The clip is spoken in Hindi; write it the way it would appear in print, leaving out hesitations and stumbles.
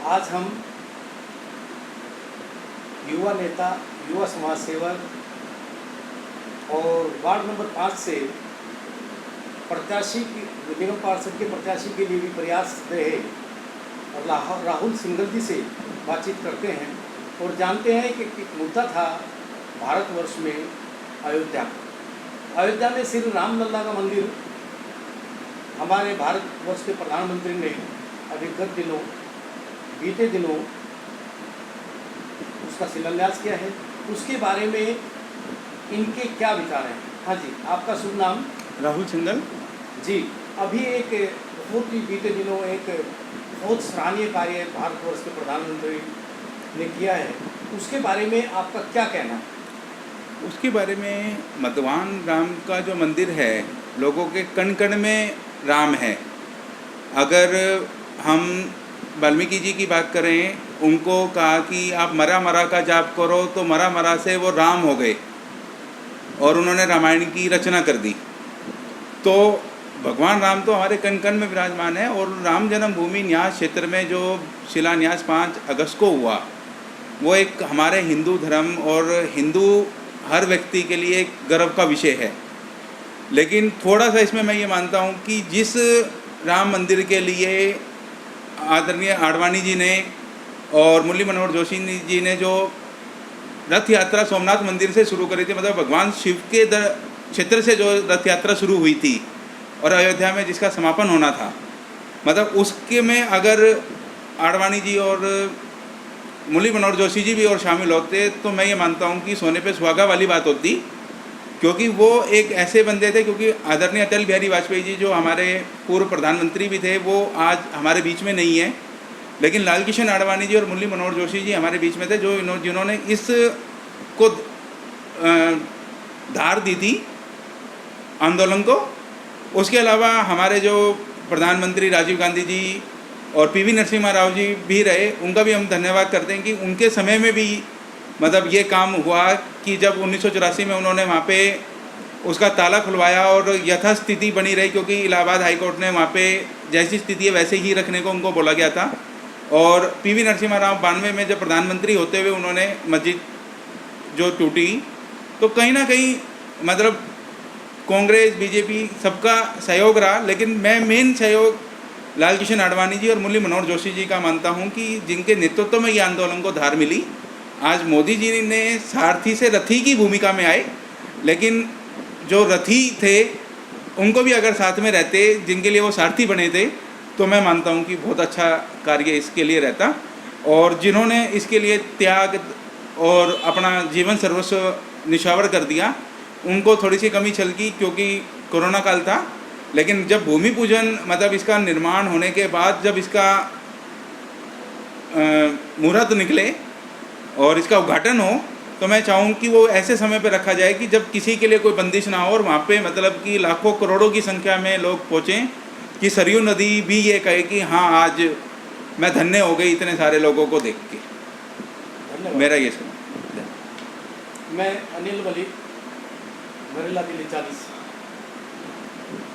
आज हम युवा नेता, युवा समाज सेवक और वार्ड नंबर 5 से प्रत्याशी की निगम पार्षद के प्रत्याशी के लिए भी प्रयास रहे और राहुल सिंघल जी से बातचीत करते हैं और जानते हैं कि एक मुद्दा था भारतवर्ष में अयोध्या। अयोध्या में श्री रामलला का मंदिर हमारे भारतवर्ष के प्रधानमंत्री ने अभी बीते दिनों उसका शिलान्यास किया है। उसके बारे में इनके क्या विचार हैं? हाँ जी, आपका शुभ नाम? राहुल सिंघल जी। अभी एक बहुत ही बीते दिनों एक बहुत सराहनीय कार्य भारतवर्ष के प्रधानमंत्री ने किया है, उसके बारे में आपका क्या कहना है? उसके बारे में भगवान राम का जो मंदिर है, लोगों के कण कण में राम है। अगर हम वाल्मीकि जी की बात करें, उनको कहा कि आप मरा मरा का जाप करो, तो मरा मरा से वो राम हो गए और उन्होंने रामायण की रचना कर दी। तो भगवान राम तो हमारे कण कण में विराजमान है। और राम जन्मभूमि न्यास क्षेत्र में जो शिलान्यास 5 अगस्त को हुआ, वो एक हमारे हिंदू धर्म और हिंदू हर व्यक्ति के लिए एक गर्व का विषय है। लेकिन थोड़ा सा इसमें मैं ये मानता हूँ कि जिस राम मंदिर के लिए आदरणीय आडवाणी जी ने और मुरली मनोहर जोशी जी ने जो रथ यात्रा सोमनाथ मंदिर से शुरू करी थी, मतलब भगवान शिव के क्षेत्र से जो रथ यात्रा शुरू हुई थी और अयोध्या में जिसका समापन होना था, मतलब उसके में अगर आडवाणी जी और मुरली मनोहर जोशी जी भी और शामिल होते, तो मैं ये मानता हूँ कि सोने पे सुहागा वाली बात होती। क्योंकि वो एक ऐसे बंदे थे, क्योंकि आदरणीय अटल बिहारी वाजपेयी जी जो हमारे पूर्व प्रधानमंत्री भी थे, वो आज हमारे बीच में नहीं है। लेकिन लाल कृष्ण आडवाणी जी और मुरली मनोहर जोशी जी हमारे बीच में थे, जो जिन्होंने इस को धार दी थी आंदोलन को। उसके अलावा हमारे जो प्रधानमंत्री राजीव गांधी जी और पीवी नरसिम्हा राव जी भी रहे, उनका भी हम धन्यवाद करते हैं कि उनके समय में भी मतलब ये काम हुआ कि जब 1984 में उन्होंने वहाँ पे उसका ताला खुलवाया और यथास्थिति बनी रही, क्योंकि इलाहाबाद हाई कोर्ट ने वहाँ पे जैसी स्थिति है वैसे ही रखने को उनको बोला गया था। और पीवी नरसिम्हा राव 92 में जब प्रधानमंत्री होते हुए उन्होंने मस्जिद जो टूटी, तो कहीं ना कहीं मतलब कांग्रेस बीजेपी सबका सहयोग रहा। लेकिन मैं मेन सहयोग लाल कृष्ण आडवाणी जी और मुरली मनोहर जोशी जी का मानता हूं कि जिनके नेतृत्व में ये आंदोलन को धार मिली। आज मोदी जी ने सारथी से रथी की भूमिका में आए, लेकिन जो रथी थे उनको भी अगर साथ में रहते, जिनके लिए वो सारथी बने थे, तो मैं मानता हूं कि बहुत अच्छा कार्य इसके लिए रहता। और जिन्होंने इसके लिए त्याग और अपना जीवन सर्वस्व निछावर कर दिया, उनको थोड़ी सी कमी छलकी, क्योंकि कोरोना काल था। लेकिन जब भूमि पूजन मतलब इसका निर्माण होने के बाद जब इसका मुहूर्त निकले और इसका उद्घाटन हो, तो मैं चाहूँ कि वो ऐसे समय पे रखा जाए कि जब किसी के लिए कोई बंदिश ना हो और वहाँ पे मतलब कि लाखों करोड़ों की संख्या में लोग पहुँचें, कि सरयू नदी भी ये कहे कि हाँ आज मैं धन्य हो गई इतने सारे लोगों को देख के। धन्यवाद। मेरा ये सुन। मैं अनिल मलिक, बरेला दिल्ली 40।